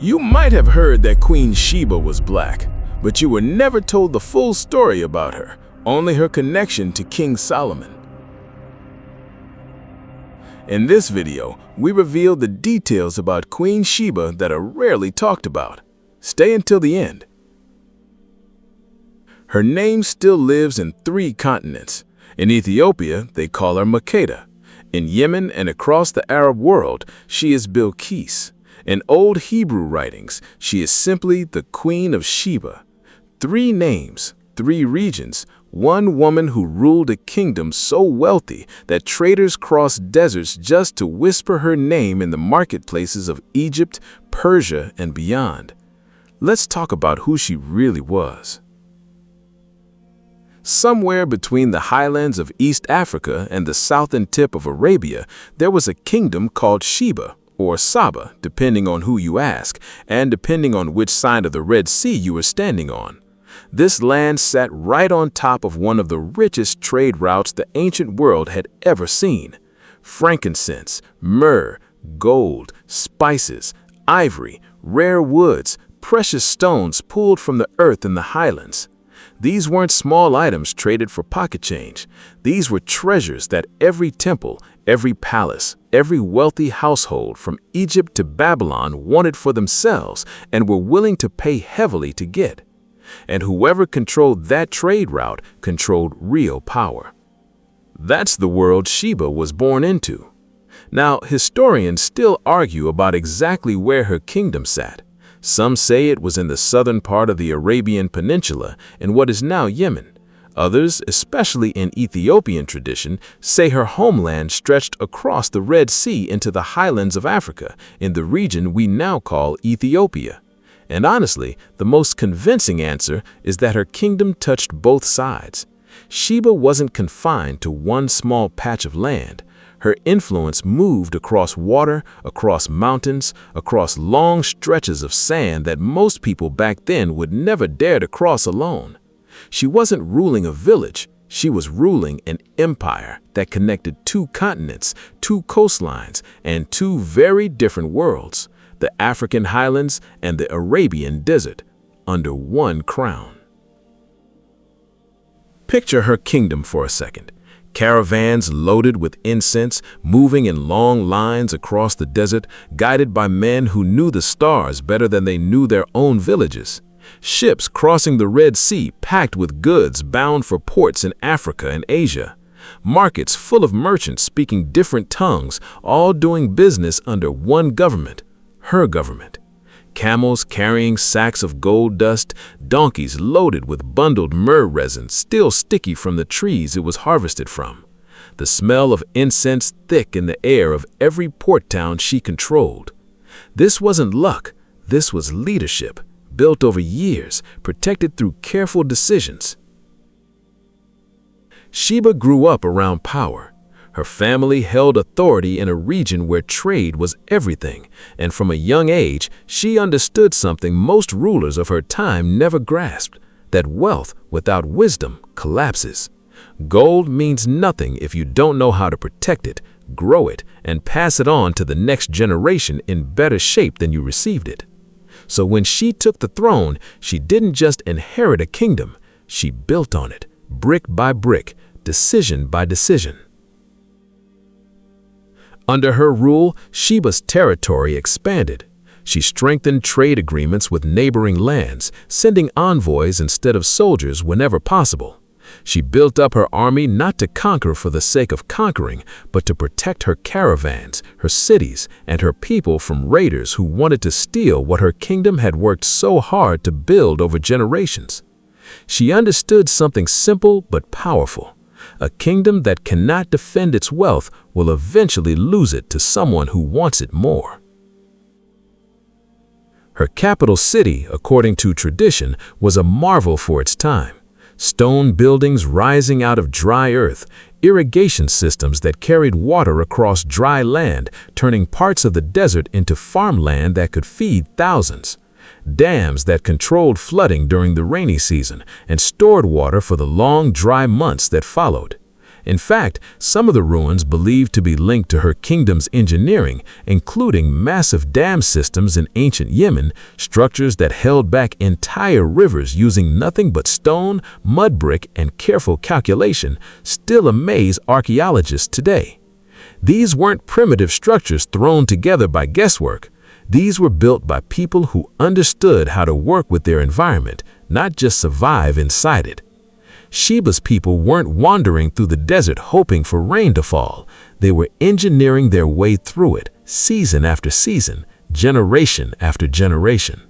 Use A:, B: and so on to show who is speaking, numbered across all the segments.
A: You might have heard that Queen Sheba was black, but you were never told the full story about her, only her connection to King Solomon. In this video, we reveal the details about Queen Sheba that are rarely talked about. Stay until the end. Her name still lives in 3 continents. In Ethiopia, they call her Makeda. In Yemen and across the Arab world, she is Bilqis. In old Hebrew writings, she is simply the Queen of Sheba. 3 names, 3 regions, 1 woman who ruled a kingdom so wealthy that traders crossed deserts just to whisper her name in the marketplaces of Egypt, Persia, and beyond. Let's talk about who she really was. Somewhere between the highlands of East Africa and the southern tip of Arabia, there was a kingdom called Sheba, or Saba, depending on who you ask, and depending on which side of the Red Sea you were standing on. This land sat right on top of one of the richest trade routes the ancient world had ever seen. Frankincense, myrrh, gold, spices, ivory, rare woods, precious stones pulled from the earth in the highlands. These weren't small items traded for pocket change. These were treasures that every temple, every palace, every wealthy household from Egypt to Babylon wanted for themselves and were willing to pay heavily to get. And whoever controlled that trade route controlled real power. That's the world Sheba was born into. Now, historians still argue about exactly where her kingdom sat. Some say it was in the southern part of the Arabian Peninsula in what is now Yemen. Others, especially in Ethiopian tradition, say her homeland stretched across the Red Sea into the highlands of Africa, in the region we now call Ethiopia. And honestly, the most convincing answer is that her kingdom touched both sides. Sheba wasn't confined to one small patch of land. Her influence moved across water, across mountains, across long stretches of sand that most people back then would never dare to cross alone. She wasn't ruling a village, she was ruling an empire that connected 2 continents, 2 coastlines, and 2 very different worlds, the African highlands and the Arabian desert, under one crown. Picture her kingdom for a second. Caravans loaded with incense, moving in long lines across the desert, guided by men who knew the stars better than they knew their own villages. Ships crossing the Red Sea packed with goods bound for ports in Africa and Asia. Markets full of merchants speaking different tongues, all doing business under one government, her government. Camels carrying sacks of gold dust, donkeys loaded with bundled myrrh resin still sticky from the trees it was harvested from. The smell of incense thick in the air of every port town she controlled. This wasn't luck, this was leadership, built over years, protected through careful decisions. Sheba grew up around power. Her family held authority in a region where trade was everything, and from a young age, she understood something most rulers of her time never grasped, that wealth without wisdom collapses. Gold means nothing if you don't know how to protect it, grow it, and pass it on to the next generation in better shape than you received it. So when she took the throne, she didn't just inherit a kingdom, she built on it, brick by brick, decision by decision. Under her rule, Sheba's territory expanded. She strengthened trade agreements with neighboring lands, sending envoys instead of soldiers whenever possible. She built up her army not to conquer for the sake of conquering, but to protect her caravans, her cities, and her people from raiders who wanted to steal what her kingdom had worked so hard to build over generations. She understood something simple but powerful. A kingdom that cannot defend its wealth will eventually lose it to someone who wants it more. Her capital city, according to tradition, was a marvel for its time. Stone buildings rising out of dry earth, irrigation systems that carried water across dry land, turning parts of the desert into farmland that could feed thousands. Dams that controlled flooding during the rainy season and stored water for the long, dry months that followed. In fact, some of the ruins believed to be linked to her kingdom's engineering, including massive dam systems in ancient Yemen, structures that held back entire rivers using nothing but stone, mud brick, and careful calculation, still amaze archaeologists today. These weren't primitive structures thrown together by guesswork. These were built by people who understood how to work with their environment, not just survive inside it. Sheba's people weren't wandering through the desert hoping for rain to fall. They were engineering their way through it, season after season, generation after generation.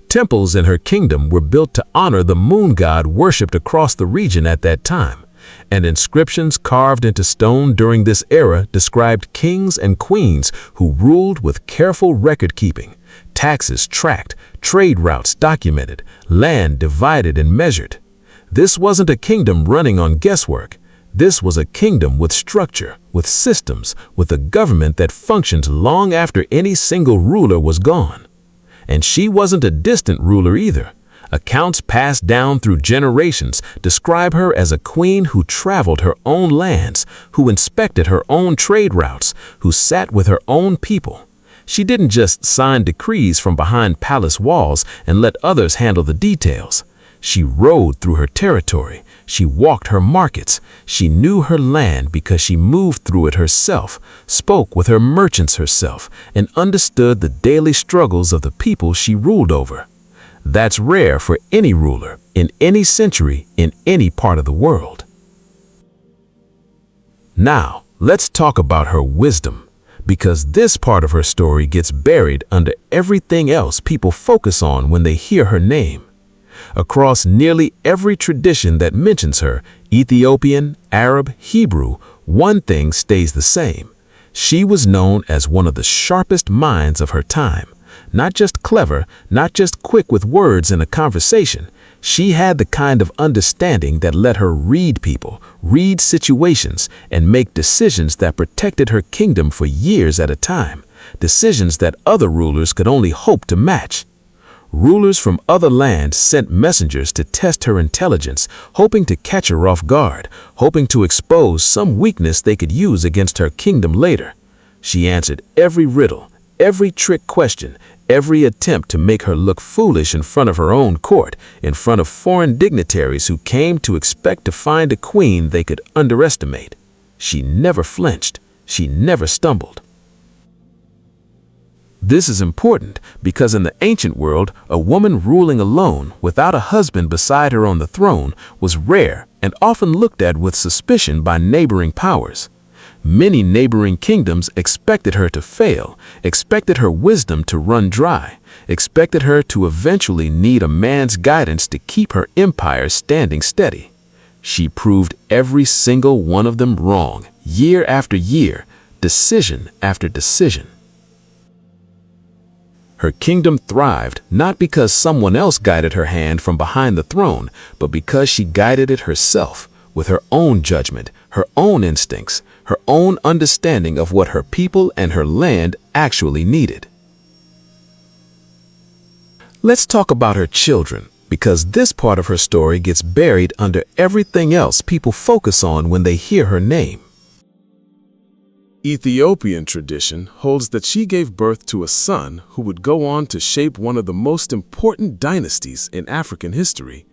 A: Temples in her kingdom were built to honor the moon god worshipped across the region at that time, and inscriptions carved into stone during this era described kings and queens who ruled with careful record-keeping, taxes tracked, trade routes documented, land divided and measured. This wasn't a kingdom running on guesswork. This was a kingdom with structure, with systems, with a government that functioned long after any single ruler was gone. And she wasn't a distant ruler either. Accounts passed down through generations describe her as a queen who traveled her own lands, who inspected her own trade routes, who sat with her own people. She didn't just sign decrees from behind palace walls and let others handle the details. She rode through her territory. She walked her markets. She knew her land because she moved through it herself, spoke with her merchants herself, and understood the daily struggles of the people she ruled over. That's rare for any ruler, in any century, in any part of the world. Now, let's talk about her wisdom, because this part of her story gets buried under everything else people focus on when they hear her name. Across nearly every tradition that mentions her, Ethiopian, Arab, Hebrew, one thing stays the same. She was known as one of the sharpest minds of her time. Not just clever, not just quick with words in a conversation. She had the kind of understanding that let her read people, read situations, and make decisions that protected her kingdom for years at a time, decisions that other rulers could only hope to match. Rulers from other lands sent messengers to test her intelligence, hoping to catch her off guard, hoping to expose some weakness they could use against her kingdom later. She answered every riddle, every trick question, every attempt to make her look foolish in front of her own court, in front of foreign dignitaries who came to expect to find a queen they could underestimate. She never flinched. She never stumbled. This is important because in the ancient world, a woman ruling alone, without a husband beside her on the throne, was rare and often looked at with suspicion by neighboring powers. Many neighboring kingdoms expected her to fail, expected her wisdom to run dry, expected her to eventually need a man's guidance to keep her empire standing steady. She proved every single one of them wrong, year after year, decision after decision. Her kingdom thrived not because someone else guided her hand from behind the throne, but because she guided it herself, with her own judgment, her own instincts, her own understanding of what her people and her land actually needed. Let's talk about her children, because this part of her story gets buried under everything else people focus on when they hear her name.
B: Ethiopian tradition holds that she gave birth to a son who would go on to shape one of the most important dynasties in African history.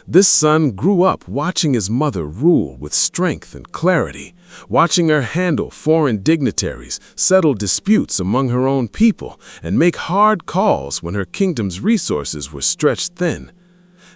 B: This son grew up watching his mother rule with strength and clarity, watching her handle foreign dignitaries, settle disputes among her own people, and make hard calls when her kingdom's resources were stretched thin.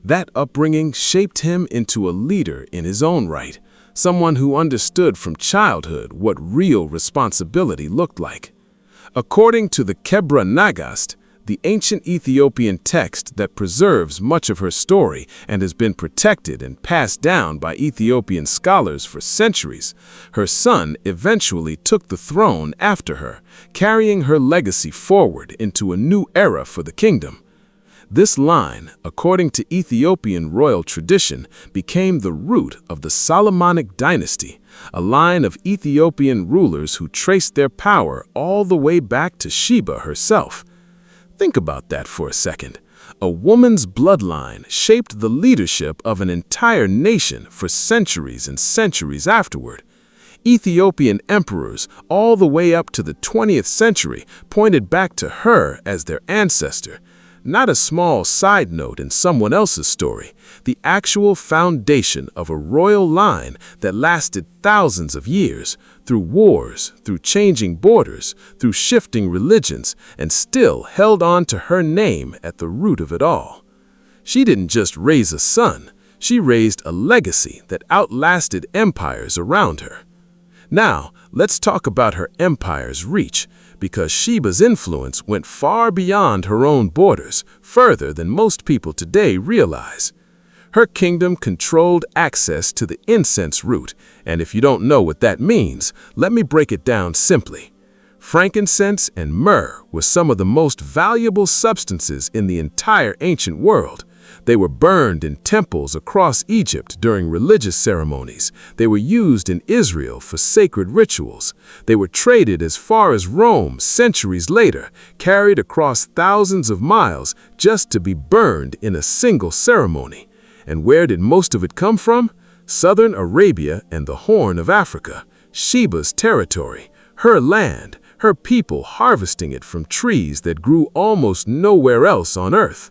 B: That upbringing shaped him into a leader in his own right, someone who understood from childhood what real responsibility looked like. According to the Kebra Nagast, the ancient Ethiopian text that preserves much of her story and has been protected and passed down by Ethiopian scholars for centuries, her son eventually took the throne after her, carrying her legacy forward into a new era for the kingdom. This line, according to Ethiopian royal tradition, became the root of the Solomonic dynasty, a line of Ethiopian rulers who traced their power all the way back to Sheba herself. Think about that for a second. A woman's bloodline shaped the leadership of an entire nation for centuries and centuries afterward. Ethiopian emperors, all the way up to the 20th century, pointed back to her as their ancestor. Not a small side note in someone else's story, the actual foundation of a royal line that lasted thousands of years, through wars, through changing borders, through shifting religions, and still held on to her name at the root of it all. She didn't just raise a son, she raised a legacy that outlasted empires around her. Now, let's talk about her empire's reach, because Sheba's influence went far beyond her own borders, further than most people today realize. Her kingdom controlled access to the incense root, and if you don't know what that means, let me break it down simply. Frankincense and myrrh were some of the most valuable substances in the entire ancient world. They were burned in temples across Egypt during religious ceremonies. They were used in Israel for sacred rituals. They were traded as far as Rome centuries later, carried across thousands of miles just to be burned in a single ceremony. And where did most of it come from? Southern Arabia and the Horn of Africa, Sheba's territory, her land, her people harvesting it from trees that grew almost nowhere else on earth.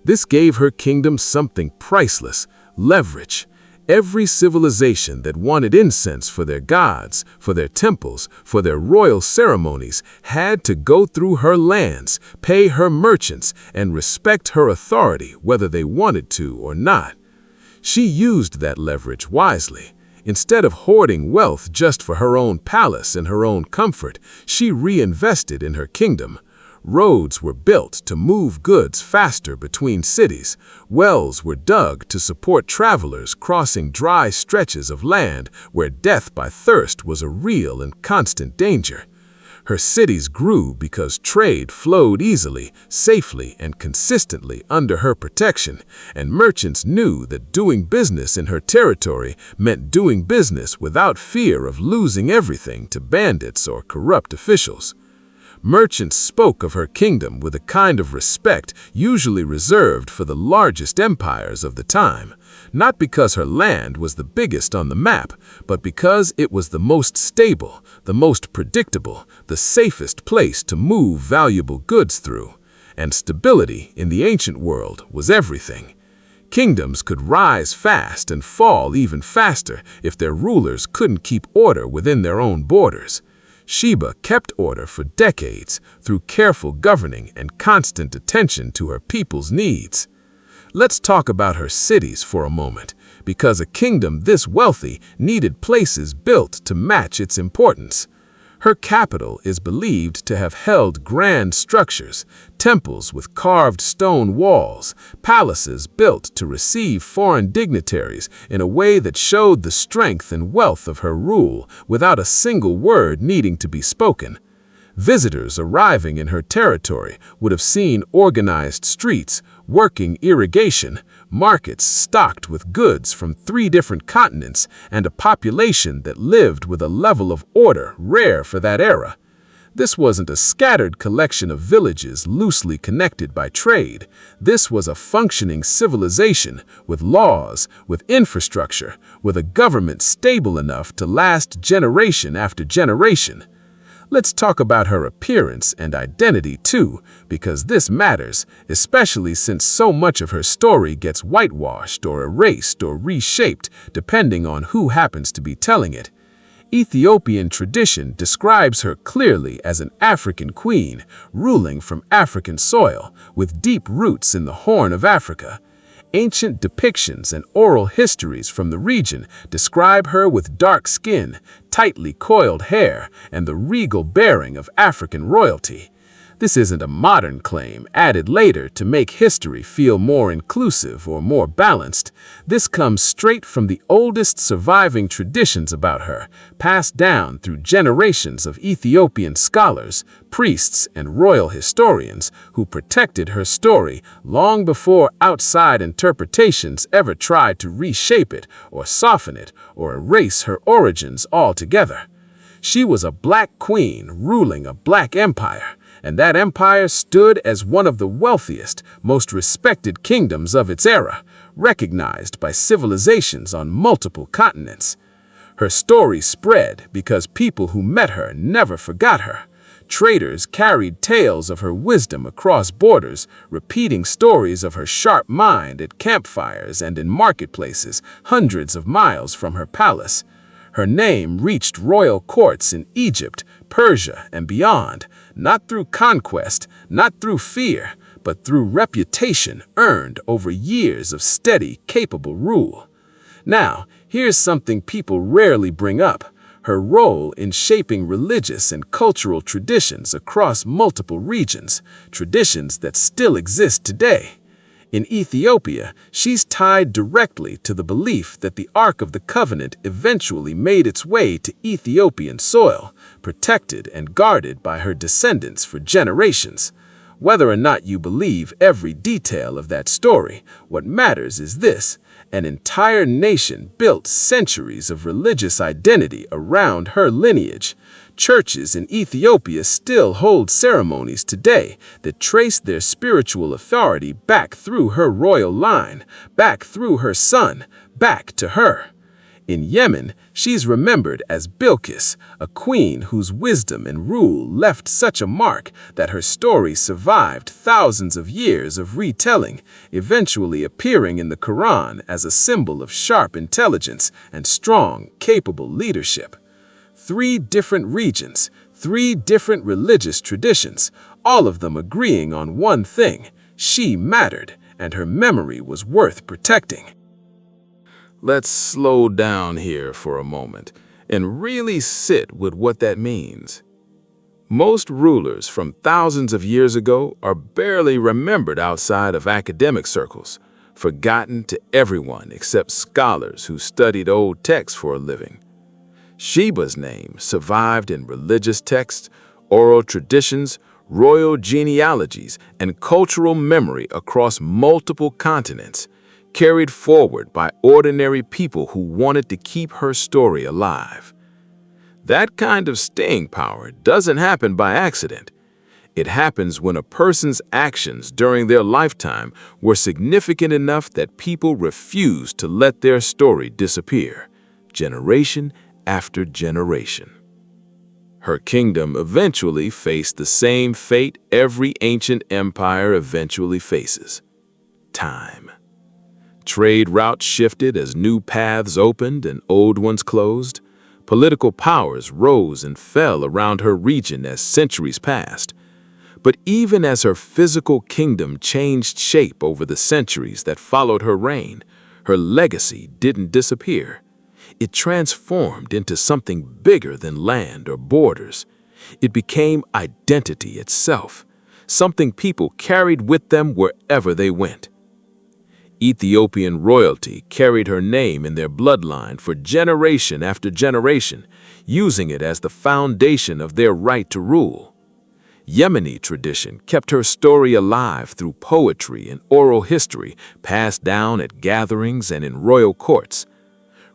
B: This gave her kingdom something priceless: leverage. Every civilization that wanted incense for their gods, for their temples, for their royal ceremonies, had to go through her lands, pay her merchants, and respect her authority whether they wanted to or not. She used that leverage wisely. Instead of hoarding wealth just for her own palace and her own comfort, she reinvested in her kingdom. Roads were built to move goods faster between cities. Wells were dug to support travelers crossing dry stretches of land where death by thirst was a real and constant danger. Her cities grew because trade flowed easily, safely, and consistently under her protection, and merchants knew that doing business in her territory meant doing business without fear of losing everything to bandits or corrupt officials. Merchants spoke of her kingdom with a kind of respect usually reserved for the largest empires of the time, not because her land was the biggest on the map, but because it was the most stable, the most predictable, the safest place to move valuable goods through. And stability in the ancient world was everything. Kingdoms could rise fast and fall even faster if their rulers couldn't keep order within their own borders. Sheba kept order for decades through careful governing and constant attention to her people's needs. Let's talk about her cities for a moment, because a kingdom this wealthy needed places built to match its importance. Her capital is believed to have held grand structures, temples with carved stone walls, palaces built to receive foreign dignitaries in a way that showed the strength and wealth of her rule without a single word needing to be spoken. Visitors arriving in her territory would have seen organized streets, working irrigation, markets stocked with goods from 3 different continents, and a population that lived with a level of order rare for that era. This wasn't a scattered collection of villages loosely connected by trade. This was a functioning civilization with laws, with infrastructure, with a government stable enough to last generation after generation. Let's talk about her appearance and identity too, because this matters, especially since so much of her story gets whitewashed or erased or reshaped depending on who happens to be telling it. Ethiopian tradition describes her clearly as an African queen, ruling from African soil, with deep roots in the Horn of Africa. Ancient depictions and oral histories from the region describe her with dark skin, tightly coiled hair, and the regal bearing of African royalty. This isn't a modern claim added later to make history feel more inclusive or more balanced. This comes straight from the oldest surviving traditions about her, passed down through generations of Ethiopian scholars, priests, and royal historians who protected her story long before outside interpretations ever tried to reshape it or soften it or erase her origins altogether. She was a black queen ruling a black empire,
C: and that empire stood as one of the wealthiest, most respected kingdoms of its era, recognized by civilizations on multiple continents. Her story spread because people who met her never forgot her. Traders carried tales of her wisdom across borders, repeating stories of her sharp mind at campfires and in marketplaces hundreds of miles from her palace. Her name reached royal courts in Egypt, Persia, and beyond, not through conquest, not through fear, but through reputation earned over years of steady, capable rule. Now, here's something people rarely bring up: her role in shaping religious and cultural traditions across multiple regions, traditions that still exist today. In Ethiopia, she's tied directly to the belief that the Ark of the Covenant eventually made its way to Ethiopian soil, protected and guarded by her descendants for generations. Whether or not you believe every detail of that story, what matters is this: an entire nation built centuries of religious identity around her lineage. Churches in Ethiopia still hold ceremonies today that trace their spiritual authority back through her royal line, back through her son, back to her. In Yemen, she's remembered as Bilqis, a queen whose wisdom and rule left such a mark that her story survived thousands of years of retelling, eventually appearing in the Quran as a symbol of sharp intelligence and strong, capable leadership. 3 different regions, 3 different religious traditions, all of them agreeing on one thing: she mattered, and her memory was worth protecting.
A: Let's slow down here for a moment and really sit with what that means. Most rulers from thousands of years ago are barely remembered outside of academic circles, forgotten to everyone except scholars who studied old texts for a living. Sheba's name survived in religious texts, oral traditions, royal genealogies, and cultural memory across multiple continents, carried forward by ordinary people who wanted to keep her story alive. That kind of staying power doesn't happen by accident. It happens when a person's actions during their lifetime were significant enough that people refused to let their story disappear, generation after generation. Her kingdom eventually faced the same fate every ancient empire eventually faces: time. Trade routes shifted as new paths opened and old ones closed. Political powers rose and fell around her region as centuries passed. But even as her physical kingdom changed shape over the centuries that followed her reign, her legacy didn't disappear. It transformed into something bigger than land or borders. It became identity itself, something people carried with them wherever they went. Ethiopian royalty carried her name in their bloodline for generation after generation, using it as the foundation of their right to rule. Yemeni tradition kept her story alive through poetry and oral history passed down at gatherings and in royal courts.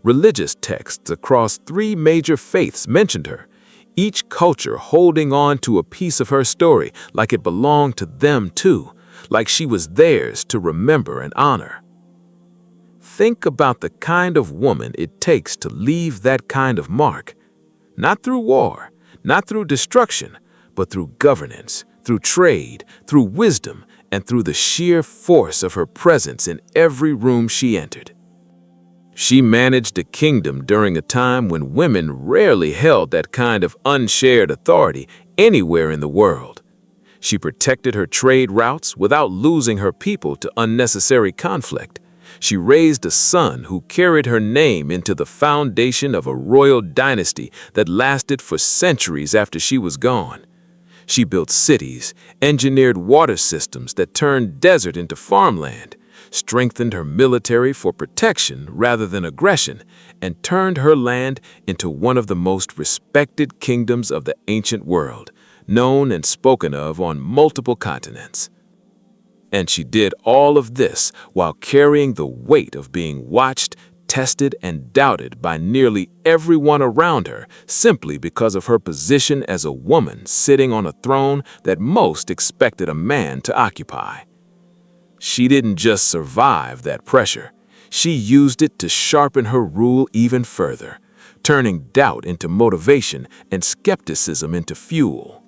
A: Religious texts across 3 major faiths mentioned her, each culture holding on to a piece of her story like it belonged to them too, like she was theirs to remember and honor. Think about the kind of woman it takes to leave that kind of mark. Not through war, not through destruction, but through governance, through trade, through wisdom, and through the sheer force of her presence in every room she entered. She managed a kingdom during a time when women rarely held that kind of unshared authority anywhere in the world. She protected her trade routes without losing her people to unnecessary conflict. She raised a son who carried her name into the foundation of a royal dynasty that lasted for centuries after she was gone. She built cities, engineered water systems that turned desert into farmland, strengthened her military for protection rather than aggression, and turned her land into one of the most respected kingdoms of the ancient world, known and spoken of on multiple continents. And she did all of this while carrying the weight of being watched, tested and doubted by nearly everyone around her simply because of her position as a woman sitting on a throne that most expected a man to occupy. She didn't just survive that pressure, she used it to sharpen her rule even further, turning doubt into motivation and skepticism into fuel.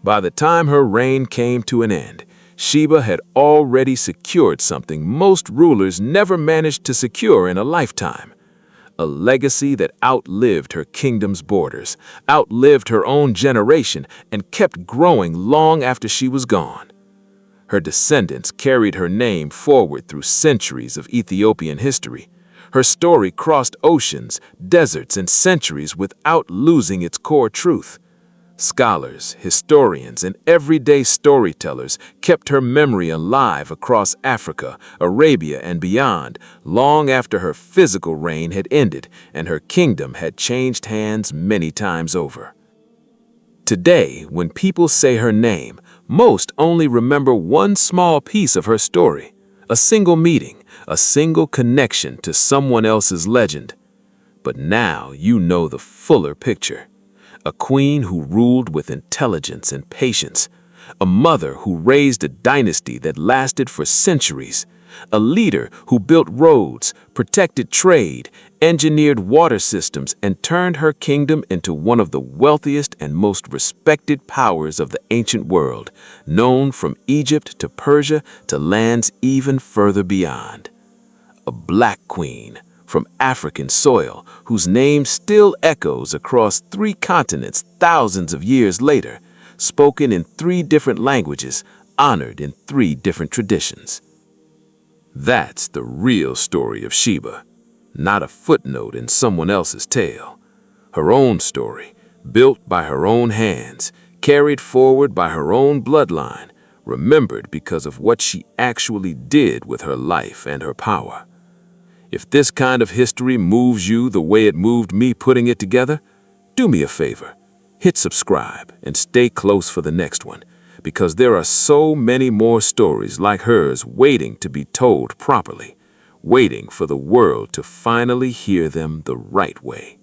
A: By the time her reign came to an end, Sheba had already secured something most rulers never managed to secure in a lifetime: a legacy that outlived her kingdom's borders, outlived her own generation, and kept growing long after she was gone. Her descendants carried her name forward through centuries of Ethiopian history. Her story crossed oceans, deserts, and centuries without losing its core truth. Scholars, historians, and everyday storytellers kept her memory alive across Africa, Arabia, and beyond, long after her physical reign had ended and her kingdom had changed hands many times over. Today, when people say her name, most only remember one small piece of her story, a single meeting, a single connection to someone else's legend. But now you know the fuller picture. A queen who ruled with intelligence and patience, a mother who raised a dynasty that lasted for centuries, a leader who built roads, protected trade, engineered water systems, and turned her kingdom into one of the wealthiest and most respected powers of the ancient world, known from Egypt to Persia to lands even further beyond. A black queen from African soil, whose name still echoes across 3 continents thousands of years later, spoken in 3 different languages, honored in 3 different traditions. That's the real story of Sheba, not a footnote in someone else's tale. Her own story, built by her own hands, carried forward by her own bloodline, remembered because of what she actually did with her life and her power. If this kind of history moves you the way it moved me putting it together, do me a favor, hit subscribe and stay close for the next one, because there are so many more stories like hers waiting to be told properly, waiting for the world to finally hear them the right way.